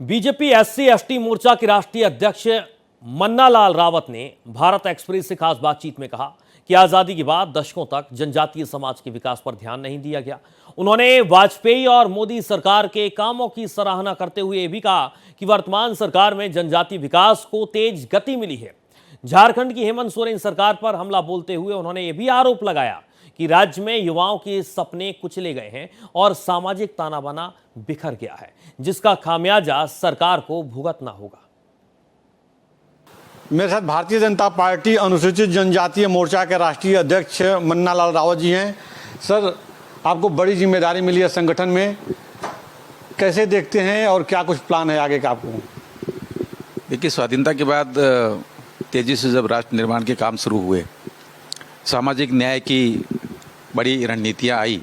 BJP SC ST मोर्चा के राष्ट्रीय अध्यक्ष मन्ना लाल रावत ने भारत एक्सप्रेस से खास बातचीत में कहा कि आजादी के बाद दशकों तक जनजातीय समाज के विकास पर ध्यान नहीं दिया गया। उन्होंने वाजपेयी और मोदी सरकार के कामों की सराहना करते हुए यह भी कहा कि वर्तमान सरकार में जनजातीय विकास को तेज गति मिली है। झारखंड की हेमंत सोरेन सरकार पर हमला बोलते हुए उन्होंने यह भी आरोप लगाया कि राज्य में युवाओं के सपने कुचले गए हैं और सामाजिक ताना बाना बिखर गया है, जिसका खामियाजा सरकार को भुगतना होगा। मेरे साथ भारतीय जनता पार्टी अनुसूचित जनजातीय मोर्चा के राष्ट्रीय अध्यक्ष मन्ना लाल रावत जी हैं। सर, आपको बड़ी जिम्मेदारी मिली है संगठन में, कैसे देखते हैं और क्या कुछ प्लान है आगे का आपको? देखिए, स्वाधीनता के बाद तेजी से जब राष्ट्र निर्माण के काम शुरू हुए, सामाजिक न्याय की बड़ी रणनीतियाँ आई,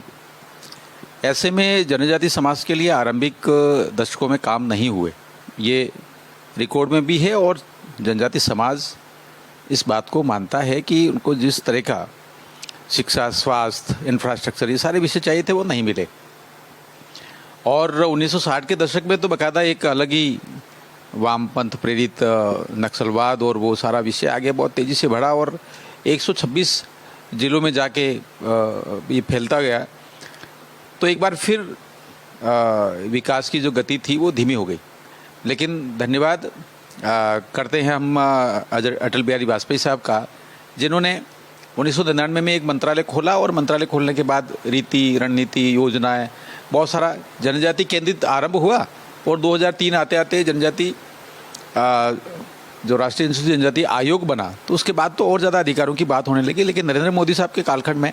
ऐसे में जनजाति समाज के लिए आरंभिक दशकों में काम नहीं हुए। ये रिकॉर्ड में भी है और जनजाति समाज इस बात को मानता है कि उनको जिस तरह का शिक्षा, स्वास्थ्य, इंफ्रास्ट्रक्चर, ये सारे विषय चाहिए थे वो नहीं मिले। और 1960 के दशक में तो बाकायदा एक अलग ही वामपंथ प्रेरित नक्सलवाद और वो सारा विषय आगे बहुत तेज़ी से बढ़ा और 126 जिलों में जाके ये फैलता गया। तो एक बार फिर विकास की जो गति थी वो धीमी हो गई। लेकिन धन्यवाद करते हैं हम अटल बिहारी वाजपेयी साहब का, जिन्होंने 1999 में एक मंत्रालय खोला और मंत्रालय खोलने के बाद रीति, रणनीति, योजनाएं, बहुत सारा जनजाति केंद्रित आरंभ हुआ। और 2003 आते आते जनजाति जो राष्ट्रीय अनुसूचित जनजाति आयोग बना, तो उसके बाद तो और ज़्यादा अधिकारों की बात होने लगी। लेकिन नरेंद्र मोदी साहब के कालखंड में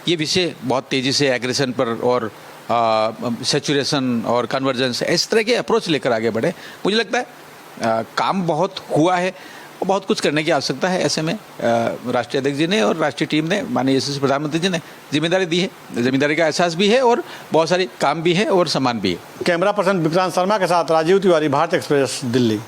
ये विषय बहुत तेज़ी से एग्रेशन पर और सेचुरेशन और कन्वर्जेंस, इस तरह के अप्रोच लेकर आगे बढ़े। मुझे लगता है काम बहुत हुआ है और बहुत कुछ करने की आवश्यकता है। ऐसे में राष्ट्रीय अध्यक्ष जी ने और राष्ट्रीय टीम ने, माननीय यशस्वी प्रधानमंत्री जी ने जिम्मेदारी दी है। जिम्मेदारी का एहसास भी है और बहुत सारे काम भी है और सम्मान भी है। कैमरा पर्सन विक्रांत शर्मा के साथ राजीव तिवारी, भारत एक्सप्रेस, दिल्ली।